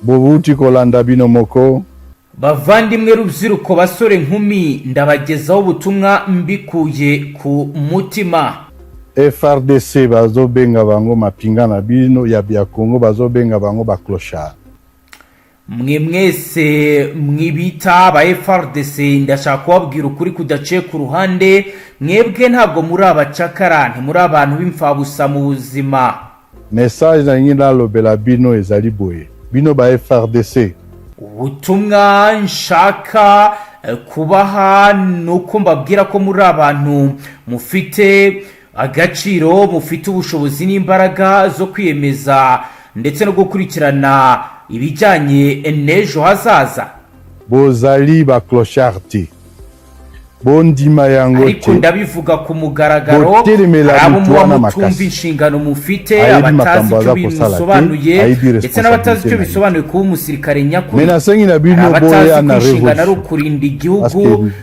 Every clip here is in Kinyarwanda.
Bobuti kolanda bino moko. Bavandimwe rubyiruko basore nkumi ndabagezaho ubutumwa mbikuye ku mutima. Fardc bazobenga bango mapinga na bino ya bya Kongo bazobenga bango ba clochard. Mwe mwese mwibita ba Fardc ndashaka kubabwira ukuri kudaciye ku ruhande, mwebwe ntabwo muri abacakara, muri abantu b'imfabusa mu buzima. Message na nyina lobela bino ezali boye. Bino ba Fardc. Ubutumwa nshaka kubaha nuko mbabwira ko muri abantu mufite agaciro, mufite ubushobozi n'imbaraga zo kwiyemeza ndetse no gukurikirana ibijyanye n'ejo hazaza. Bozali ba clochard. Bondima yango ariko ndabivuga ku mugaragaro, abo mutumva inshingano mufite, abatazi icyo bisobanuye ndetse n'abatazi icyo bisobanuye kuba umusirikare nyakuri, abatazi ko inshingano ari ukurinda igihugu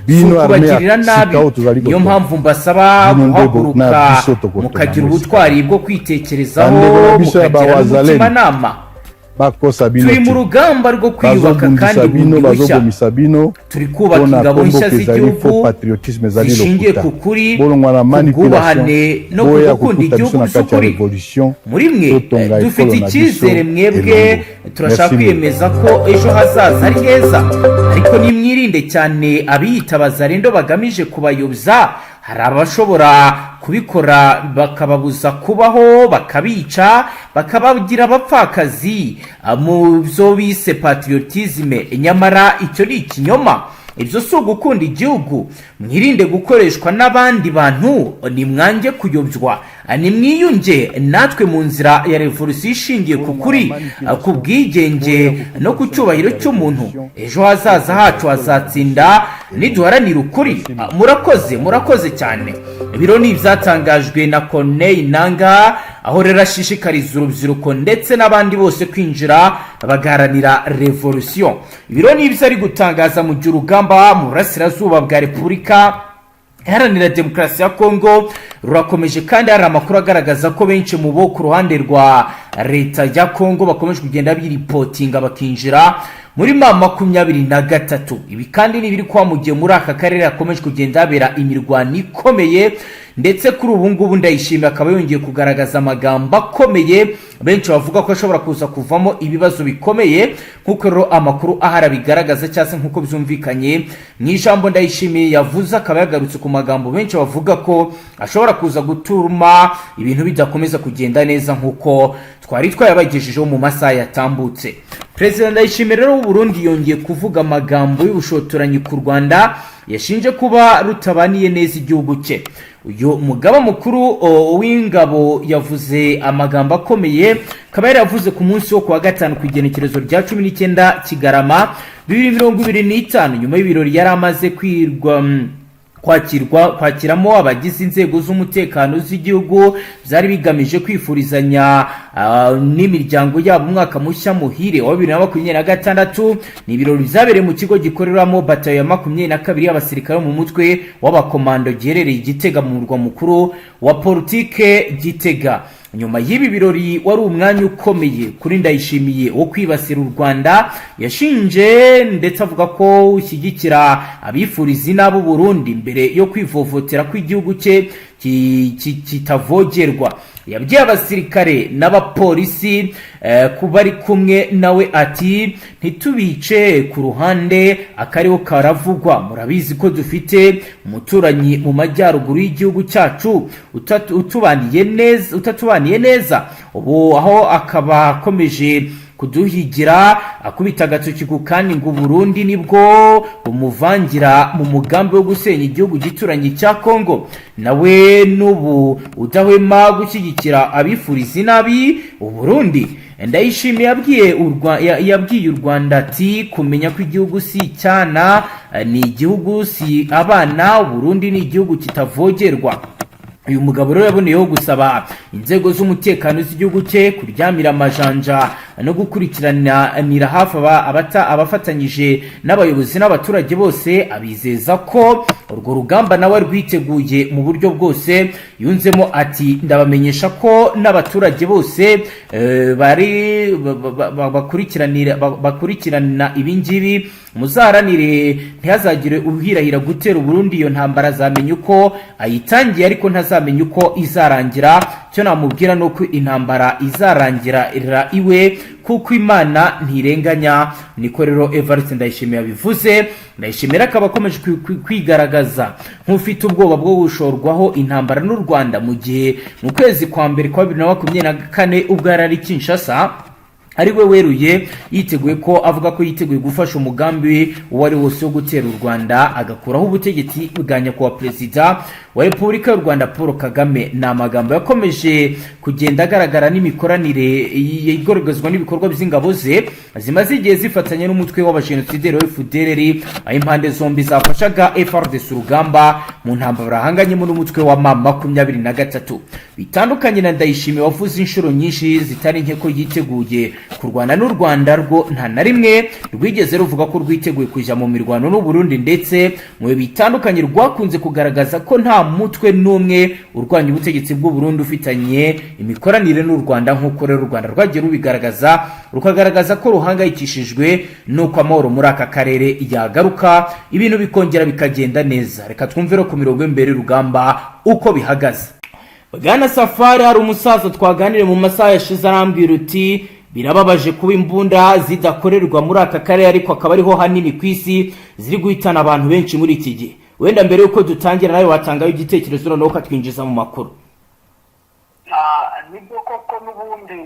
si ukubagirira nabi. Niyo mpamvu mbasaba guhaguruka mukagira ubutwari bwo kwitekerezaho, mukagira n'umutimanama. Turi mu rugamba rwo kwiyubaka kandi burushya. Turi kubaka ingabo nshya z'igihugu zishingiye ku kuri, ku bwubahane no ku gukunda igihugu cy'ukuri. Muri mwe dufite icyizere, mwebwe turashaka kwiyemeza ko ejo hazaza ari heza, ariko nimwirinde cyane abiyita Wazalendo bagamije kubayobya. Hari abashobora kubikora bakababuza kubaho, bakabica, bakabagira abapfakazi mu byo bise patriotisme, nyamara icyo ni ikinyoma. Ibyo si ugukunda igihugu. Mwirinde gukoreshwa n'abandi bantu, nimwange kuyobywa, nimwiyunge natwe mu nzira ya revolution ishingiye ku kuri, ku bwigenge no ku cyubahiro cy'umuntu. Ejo hazaza hacu hazatsinda niduharanira ukuri. Murakoze cyane. Ibiro ni ibyatangajwe na Nangaa, aho rero ashishikariza urubyiruko ndetse n'abandi bose kwinjira bagaharanira revolution. Ibiro ni ibyo ari gutangaza mu urugamba mu burasirazuba bwa Repubulika Iharanira Demokarasi ya Kongo rurakomeje, kandi hari amakuru agaragaza ko benshi mu bo ku ruhande rwa leta ya Kongo bakomeje kugenda biripotinga bakinjira muri M23. Ibi kandi nibiri kwa mugiye muri aka karere akomeje kugenda habera imirwano ikomeye, ndetse kuri ubu ngubu ndayishimiye akaba yongeye kugaragaza amagambo akomeye benshi bavuga ko ashobora kuza kuvamo ibibazo bikomeye, nkuko rero amakuru ahara bigaragaza cyase nkuko byumvikanye mu ijambo ndayishimiye yavuze. Akaba yagarutse ku magambo benshi bavuga ko ashobora kuza gutuma ibintu bidakomeza kugenda neza nkuko twari twayabagejejeho mu masaha yatambutse. President Ndayishimiye rero w'u Burundi yongeye kuvuga amagambo y'ubushotoranyi ku Rwanda, yashinje kuba rutabaniye neza igihugu cye. Uyu mugaba mukuru w'ingabo yavuze amagambo akomeye, akaba yaravuze ku munsi wo kuwa gatanu ku igenekerezo rya 19 Kigarama 2025, nyuma y'ibirori yari amaze kwakiramo abagize inzego z'umutekano z'igihugu byari bigamije kwifurizanya n'imiryango yabo umwaka mushya muhire wa 2026. Ni ibirori byabereye mu kigo gikoreramo batayo ya 22 y'abasirikare mu mutwe w'abakomando giherereye Gitega mu murwa mukuru wa Politique Gitega. Nyuma y'ibi birori wari umwanya ukomeye kuri Ndayishimiye wo kwibasira u Rwanda, yashinje ndetse avuga ko ushyigikira abifuriza inabo Burundi mbere yo kwivovotera kw'igihugu cye kitavogerwa. Yabwiye abasirikare n'abapolisi kubari kumwe nawe ati ntitubice ku ruhande akariho karavugwa. Murabizi ko dufite umuturanyi mu majyaruguru y'igihugu cyacu utatubaniye neza. Ubu aho akaba akomeje kuduhigira akubita agatoki ku kandi ngo Burundi nibwo bumuvangira mu mugambi wo gusenya igihugu gituranye cya Kongo. Nawe n'ubu udahwema gushyigikira abifuriza inabi u Burundi. Ndayishimiye yabwiye u Rwanda ati kumenya ko igihugu si cyana, ni igihugu si abana, Burundi ni igihugu kitavogerwa. Uyu mugabo rero yaboneyeho gusaba inzego z'umutekano z'igihugu cye kuryamira amajanja no gukurikiranira hafi abafatanyije n'abayobozi n'abaturage bose, abizeza ko urwo rugamba nawe rwiteguye mu buryo bwose. Yunzemo ati ndabamenyesha ko n'abaturage bose bari bakurikirana ibingibi muzaharanire ntihazagire uhirahira gutera Burundi. Iyo ntambara azamenya uko ayitangiye ariko ntazamenya uko izarangira. Cyo namubwira nuko intambara izarangira iwe kuko Imana ntirenganya. Niko rero Evariste Ndayishimiye yabivuze. Ndayishimiye akaba akomeje kwigaragaza nk'ufite ubwoba bwo gushorwaho intambara n'u Rwanda mu gihe mu kwezi kwa mbere kwa 2024 ubwo yari Kinshasa ari we weruye yiteguye ko avuga ko yiteguye gufasha umugambi wari wose wo gutera u Rwanda agakuraho ubutegetsi buganya kwa Perezida wa Repubulika y'u Rwanda Paul Kagame. Na magambo yakomeje kugenda agaragara n'imikoranire yigaragazwa n'ibikorwa by'ingabo ze zimaze igihe zifatanya n'umutwe w'abajenosideri wa FDLR, aho impande zombi zafashaga Fardc urugamba mu ntambara hanganyemo n'umutwe wa M23. Bitandukanye na Ndayishimiye wavuze inshuro nyinshi zitari nke ko yiteguye kurwana n'u Rwanda, rwo nta na rimwe rwigeze ruvuga ko rwiteguye kujya mu mirwano n'u Burundi, ndetse mu bitandukanye rwakunze kugaragaza ko nta mutwe n'umwe urwanya ubutegetsi bw'u Burundi ufitanye imikoranire n'u Rwanda, nk'uko rero u Rwanda rwagiye rubigaragaza rukagaragaza ko ruhangayikishijwe n'uko amahoro muri aka karere yagaruka ibintu bikongera bikagenda neza. Reka twumvire ku mirongo imbere rugamba uko bihagaze. Bwana Safari, hari umusaza twaganire mu masaha yashize arambwira uti birababaje kuba imbunda zidakorerwa muri aka karere, ariko akaba ariho hanini ku isi ziri guhitana abantu benshi muri iki gihe. Wenda mbere yuko dutangira nawe watangaho igitekerezo noneho ukatwinjiza mu makuru. Nibyo koko n'ubundi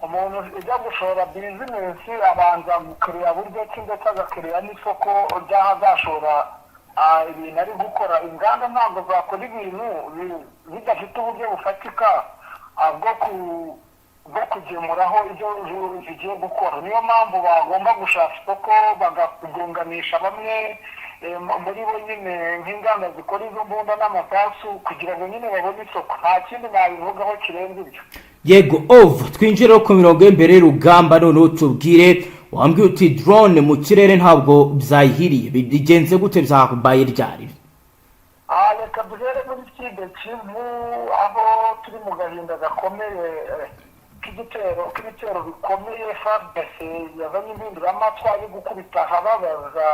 umuntu ujya gushora bizinesi abanza gukiriya buryo ki ndetse agakiriya n'isoko ry'ahazashora ibintu ari gukora. Inganda ntabwo zakora ibintu bidafite uburyo bufatika bwo kugemuraho ibyo zigiye gukora. Niyo mpamvu bagomba gushaka isoko bagakunganisha bamwe muri bo nyine nk'inganda zikora izo mbunda n'amasasu kugira ngo nyine babone isoko. Nta kindi nabivugaho kirenze ibyo. Yego twinjire ku mirongo y'imbere rugamba noneho tubwire. Wambwiye uti drone mu kirere ntabwo byayihiriye, bigenze gute byabaye ryari? Reka duhere muri Kivu aho turi mu gahinda gakomeye k'ibitero bikomeye. Fardc yazanye impinduramatwara yo gukubita ahababaza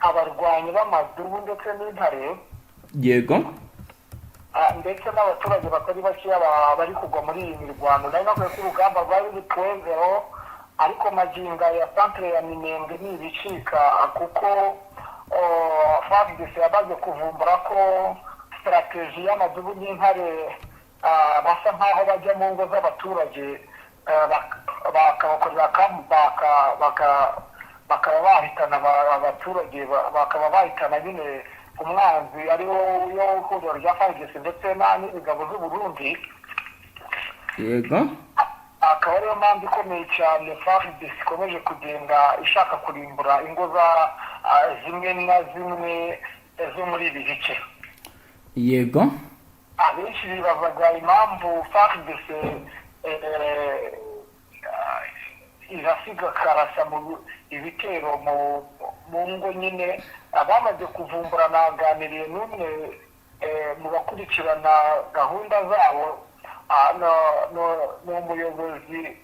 abarwanyi b'amadubu ndetse n'intare. Yego. Ndetse n'abaturage batari bakeya bari kugwa muri iyi mirwano. Nari nakwiye ko urugamba rwari rutwezeho, ariko maginga ya centre ya Minembwe ni ibicika kuko Fardc yabaze kuvumbura ko strategie y'amadubu n'intare basa nkaho bajya mu ngo z'abaturage bakabakorera kambaka bakaba bahitana abaturage, bakaba bahitana nyine umwanzi ariwo w'ihuriro rya Fardc ndetse n'ingabo z'u Burundi. Yego. Akaba ariyo mpamvu ikomeye cyane Fardc ikomeje kugenda ishaka kurimbura ingo zimwe na zimwe zo muri ibi bice. Yego. Abenshi bibazaga impamvu Fardc irasiga karasa mu ibitero mu ngo nyine. Abamaze kuvumbura naganiriye n'umwe mu bakurikirana gahunda zabo, ni umuyobozi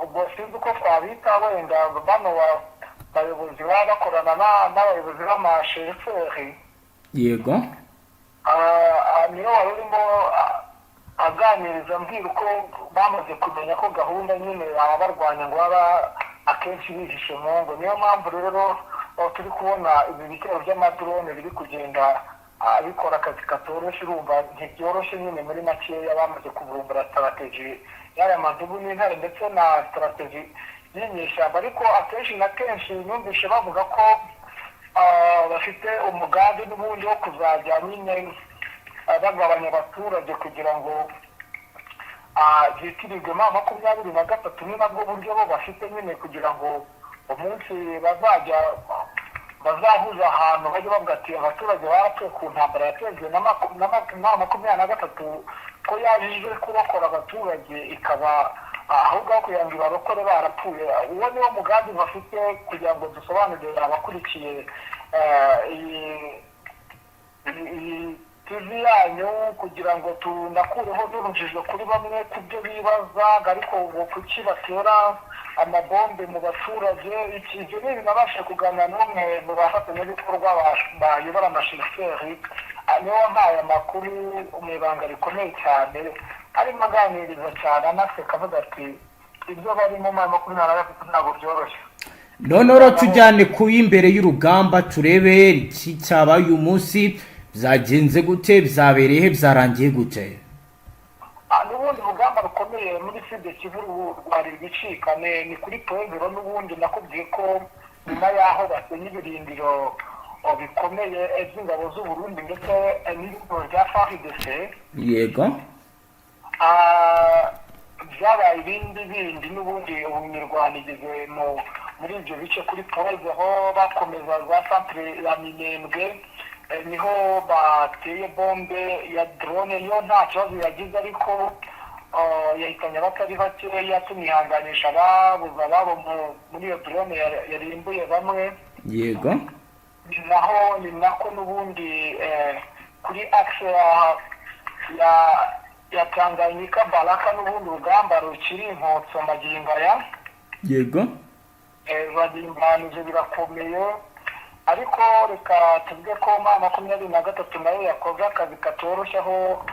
ubwo sinzi uko twabita, wenda bano bayobozi baba bakorana n'abayobozi b'amasheferi. Yego. Niyo wari urimo aganiriza mbwira uko bamaze kumenya ko gahunda nyine ababarwanya ngo baba akenshi bihishe mu ngo. Niyo mpamvu rero turi kubona ibi bitero by'amadrone biri kugenda bikora akazi katoroshye. Urumva ntibyoroshye nyine muri makeya bamaze kuvumbura strategy y'aya madubu n'intare ndetse na strategy y'inyeshyamba. Ariko akenshi na kenshi numvise bavuga ko bafite umugambi n'ubundi wo kuzajya nyine bagabanya abaturage kugira ngo byitirirwe M23. Ni nabwo buryo bo bafite nyine kugira ngo umunsi bazahuza ahantu bajya bavuga ati abaturage barapfuye ku ntambara yatezwe na M23 ko yaje kurokora abaturage ikaba ahubwo kugira ngo barokore barapfuye. Uwo niwo mugambi bafite kugira ngo dusobanurire abakurikiye iyi TV yanyu, kugira ngo tunakureho n'urujijo kuri bamwe ku byo bibaza, ariko ubu kuki batera amabombe mu baturage. Ibyo ni binabashe kuganira n'umwe mu bafatanyabikorwa bayobora amashiferi, niwe wampaye amakuru mu ibanga rikomeye cyane, arimo aganiriza cyane anaseka avuga ati ibyo barimo mu makuru n'abafite ntabwo byoroshye. None tujyane ku imbere y'urugamba turebe iki cyabaye uyu munsi, byagenze gute, byabereye, byarangiye gute? N'ubundi urugamba rukomeye muri Fardc rwari rwicika, ni kuri Pueblo. N'ubundi nakubwiye ko nyuma y'aho basenye ibirindiro bikomeye by'ingabo z'u Burundi ndetse n'ibiro bya Fardc, yego, byabaye ibindi n'ubundi imirwano igeze muri ibyo bice kuri Pueblo, aho bakomeza za centre ya Minembwe, niho bateye bombe ya drone. Yo nta kibazo yagize, ariko yahitanye abatari bakeya, tunihanganisha ababuze ababo muri iyo drone yarimbuye bamwe. Yego, ni nako n'ubundi kuri axe ya Tanganyika Baraka, n'ubundi urugamba rukiri inkotso magingo aya. yego, badimbanije birakomeye, ariko reka tuvuge ko 23 nayo yakoze akazi katoroshye, aho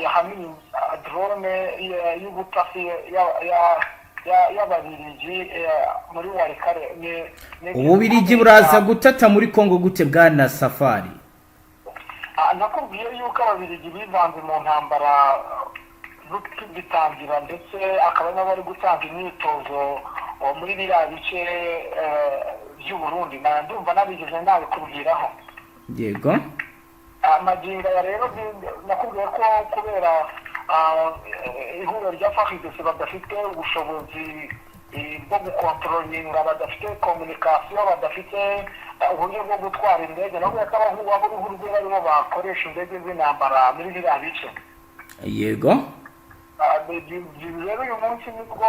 yahamiye drone y'ubutasi y'ababirigi muri Warikare. Ububirigi buraza gutata muri Kongo gute bwana Safari? Nakubwiye yuko ababirigi bivanze mu ntambara bitangira, ndetse akaba n'abari gutanga imyitozo muri biriya bice by'u Burundi. Ndumva nabigeze nabikubwiraho. Yego, magingo ya rero nakubwiye ko kubera ihuriro rya Fardc badafite ubushobozi bwo gukontrolinga, badafite communication, badafite uburyo bwo gutwara indege, nakubwiye ko abahungu b'uruhu barimo bakoresha indege z'intambara muri biriya bice. yego, rero uyu munsi nibwo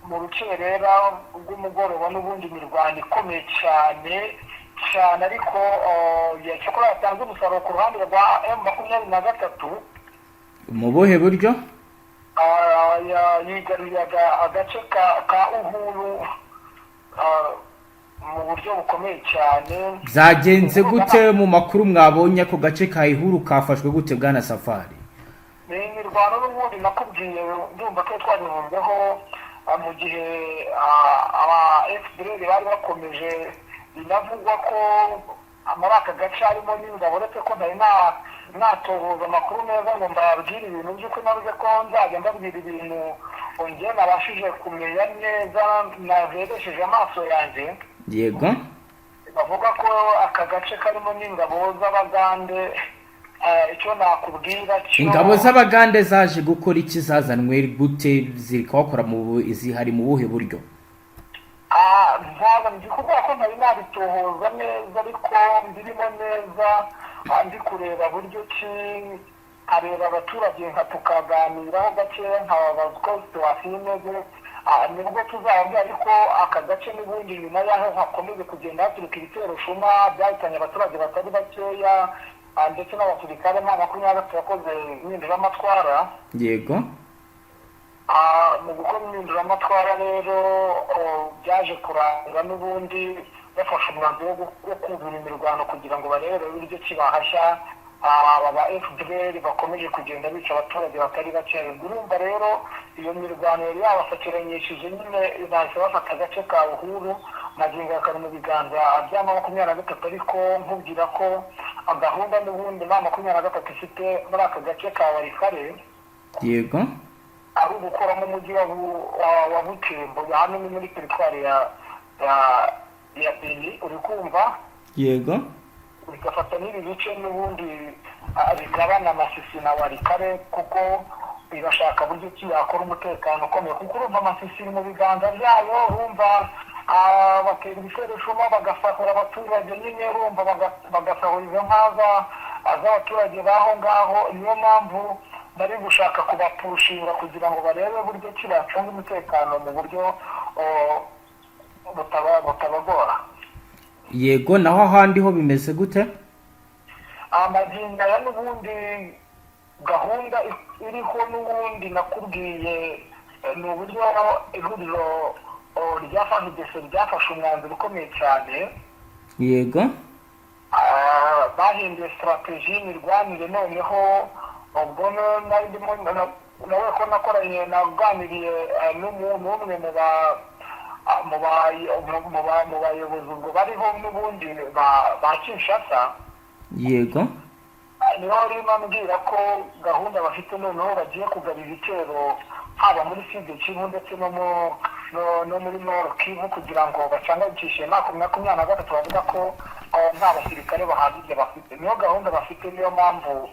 mu rukerera rw'umugoroba n'ubundi imirwano ikomeye cyane, ariko cyakora yatanze umusaruro ku ruhande rwa M23. mu buhe buryo? yigaruriraga agace ka Uhuru mu buryo bukomeye cyane. Byagenze gute mu makuru mwabonye ko gace ka Ihuru kafashwe gute bwana Safari? Ni imirwano n'ubundi nakubwiye, ndumva ko twabivumbeho mu gihe aba FDL bari bakomeje. Binavugwa ko muri aka gace harimo n'ingabo, uretse ko ntari natohoza amakuru neza ngo mbabwire ibintu by'uko navuze ko nzajya mbabwira ibintu njye nabashije kumenya neza naberesheje amaso yanjye. Yego, bavuga ko aka gace karimo n'ingabo z'Abagande. Icyo nakubwira cyo, ingabo z'Abagande zaje gukora iki, zazanwe gute, zikakora zihari mu buhe buryo? ntabwo ndi kuvuga ko ntari nabitohoza neza, ariko ndirimo neza ndi kureba buryo ki areba abaturage nka tukaganiraho gakeya nkababaza uko situwasiyo imeze, nibwo tuzababwira. Ariko aka gace n'ubundi nyuma y'aho hakomeze kugenda haturuka ibitero shuma byahitanye abaturage batari bakeya, ndetse n'abasirikare 23 yakoze impinduramatwara. Yego, mu gukora impinduramatwara rero byaje kuranga n'ubundi bafashe umwanzuro wo kugura imirwano kugira ngo barebe uburyo kibahashya aba FDL bakomeje kugenda bica abaturage batari bakeya. Urumva rero iyo mirwano yari yabafatiranyishije, nyine bahise bafata agace ka Uhuru, magingo akari mu biganza bya 23, ariko nkubwira ko gahunda n'ubundi 23 ifite muri aka gace ka Warikare. yego, ari ugukoramo umujyi wa Butembo, hano ni muri teritwari ya Beni, uri kumva? yego, bigafata n'ibi bice n'ubundi bigabana Amasisi na Warikare, kuko bigashaka buryo ki yakora umutekano ukomeye, kuko urumva Amasisi mu biganza byayo, urumva batera ibitero shuma bagasahura abaturage, nyine urumva bagasahura izo nka z'abaturage baho ngaho. Niyo mpamvu bari gushaka kubapushinga kugira ngo barebe buryo ki bacunga umutekano mu buryo butabagora. Yego, naho ahandi ho bimeze gute? Amaginga ya n'ubundi gahunda iriho n'ubundi nakubwiye ni uburyo ihuriro rya Fardc ryafashe umwanzuro ukomeye cyane. Yego. Bahinduye strategy imirwanire, noneho ubwo nawe ko nakoranye naganiriye n'umwe mu bayobozi ubwo bariho n'ubundi ba Kinshasa. Yego. Niho rero mbwira ko gahunda bafite noneho bagiye kugaba ibitero haba muri Sud Kivu ndetse no muri Nord Kivu kugira ngo bacangakishe makumyabiri na gatatu bavuga ko nta basirikare bahagije bafite. Niyo gahunda bafite, niyo mpamvu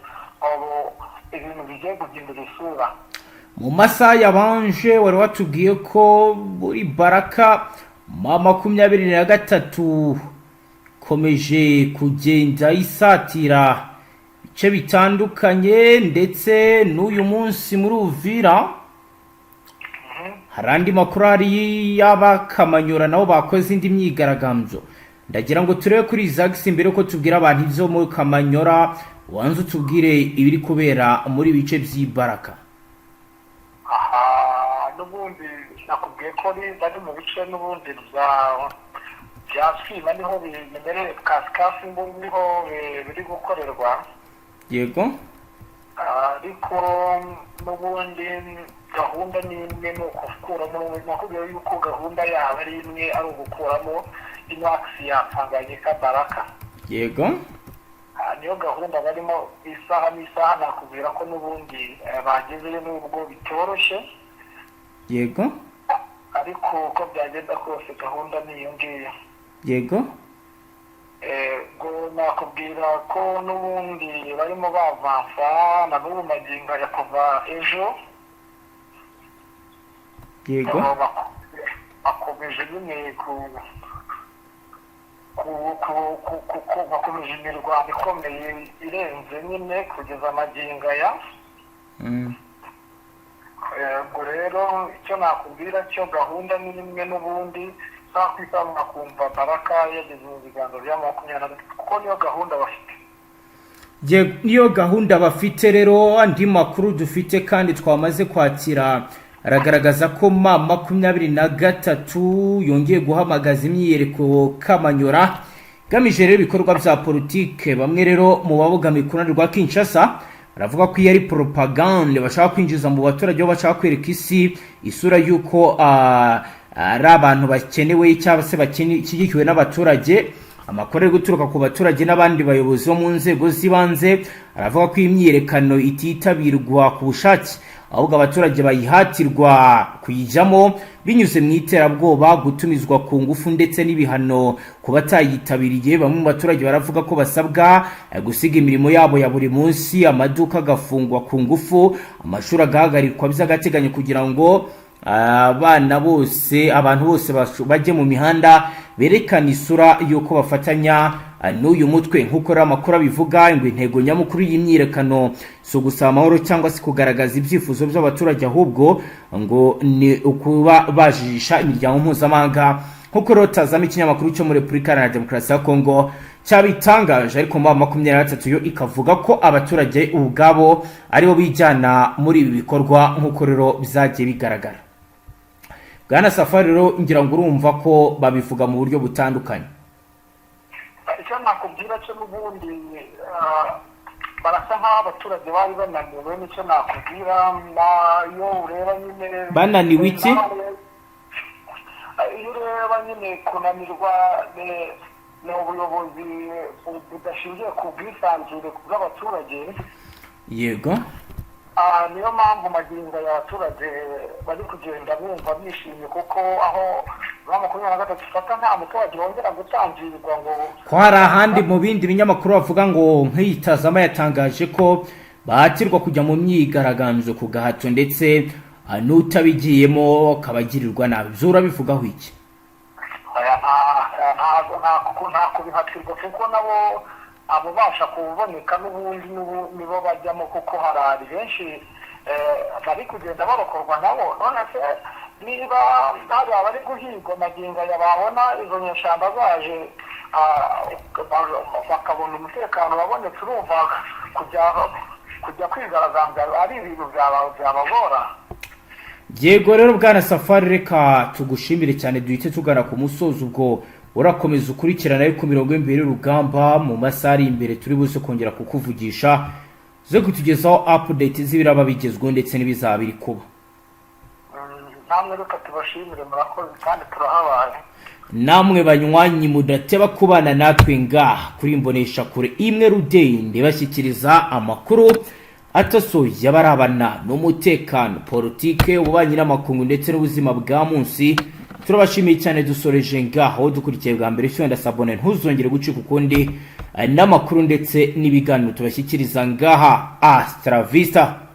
ibintu bigiye guhindura isura. Mu masaha yabanje wari watubwiye ko muri Baraka 23 komeje kugenda isatira bice bitandukanye, ndetse n'uyu munsi muri Uvira hari andi makuru hari y'abakamanyura nabo bakoze indi myigaragambyo. Ndagira ngo turebe kuri Zax mbere ko tubwira abantu ivyo mu Kamanyora, wanze utubwire ibiri kubera muri bice by'Ibaraka. N'ubundi nakubwiye ko bari mu bice n'ubundi bya Sima niho bimereye kasikasi niho biri gukorerwa. Yego. Ariko n'ubundi gahunda ni imwe, ni ukukuramo. Nakubwiye yuko gahunda yaba ari imwe, ari ugukuramo inwakisi yatanganyika Baraka. Yego. Niyo gahunda barimo isaha n'isaha. Nakubwira ko n'ubundi bagezeyo n'ubwo bitoroshye. Yego. Ariko uko byagenda kose gahunda ni iyo ngiyo. Yego. Nakubwira ko n'ubundi barimo bavansa na n'ubu magingo ya kuva ejo. Yego. Bakomeje nyine bakomeje imirwano ikomeye irenze nyine kugeza magingo aya. Ubwo rero icyo nakubwira cyo gahunda ni imwe n'ubundi saa kwita mwakumva Baraka yageze mu biganza bya 23 kuko niyo gahunda bafite. Niyo gahunda bafite. Rero andi makuru dufite kandi twamaze kwakira aragaragaza ko 23 yongeye guhamagaza imyiyereko Kamanyora gamije rero ibikorwa bya politique. Bamwe rero mu babogamiye kunani rwa Kinshasa baravuga ko iyo ari propagande bashaka kwinjiza mu baturage, bo bashaka kwereka isi isura yuko ari abantu bakenewe cyangwa se bakigikiwe n'abaturage. Amakuru ari guturuka ku baturage n'abandi bayobozi bo mu nzego z'ibanze aravuga ko imyiyerekano ititabirwa ku bushake, ahubwo abaturage bayihatirwa kuyijamo binyuze mu iterabwoba, gutumizwa ku ngufu ndetse n'ibihano ku batayitabiriye. Bamwe mu baturage baravuga ko basabwa gusiga imirimo yabo ya buri munsi, amaduka agafungwa ku ngufu, amashuri agahagarikwa by'agateganyo kugira ngo abantu bose bajye mu mihanda berekana isura yuko bafatanya n'uyu mutwe. Nk'uko rero amakuru abivuga, ngo intego nyamukuru y'imyiyerekano so gusaba amahoro cyangwa se kugaragaza ibyifuzo by'abaturage, ahubwo ngo ni ukuba bajijisha imiryango mpuzamahanga. Nk'uko rero tazama ikinyamakuru cyo muri Repubulika Iharanira Demokarasi ya Kongo cyabitangaje, ariko mu 23 yo ikavuga ko abaturage ubwabo aribo bijyana muri ibi bikorwa nk'uko rero bizagiye bigaragara. Bwana Safari rero ngira ngo urumva ko babivuga mu buryo butandukanye. Icyo nakubwira cyo n'ubundi barasa nk'aho abaturage bari bananiwe. Nicyo nakubwira, iyo ureba nyine bananiwe iki? Iyo ureba nyine kunanirwa ni ubuyobozi budashingiye ku bwisanzure bw'abaturage. Yego. Niyo mpamvu magingo y'abaturage bari kugenda bumva bishimye, kuko aho 23 fata nta muturage wongera gutangirwa ngo ko hari ahandi mu bindi binyamakuru bavuga ngo nk'itazama yatangaje ko bahatirwa kujya mu myigaragambyo ku gahato ndetse n'utabigiyemo kabagirirwa nabi. Zura bivugaho iki? nta kubihatirwa kuko nabo abo basha kuboneka n'ubundi nibo bajyamo kuko harari benshi bari kugenda barokorwa nabo none se niba hari abari guhigwa magingo yababona izo nyeshamba zaje bakabona umutekano babonetse urumva kujya kwigaragambya ari ibintu byabagora. Yego rero bwana Safari, reka tugushimire cyane, duhite tugana ku musozo. Ubwo urakomeza ukurikirana ariko mirongo imbere urugamba mu masari imbere turi buze kongera kukuvugisha zo kutugezaho update z'ibiraba bigezweho ndetse n'ibizaba biri kuba. Namwe reka tubashimire, murakoze kandi turahabaye. Namwe banywanyi mudateba kubana natwe ngaha kuri imbonesha kure imwe rudende bashyikiriza amakuru atasoye abarabana n'umutekano, politike, ububanyi n'amakungu ndetse n'ubuzima bwa munsi. Turabashimiye cyane, dusoreje ngaho dukurikiye bwa mbere. Cyo ndasabone ntuzongere gucika ukundi n'amakuru ndetse n'ibiganiro tubashyikiriza ngaha. Astra Vista.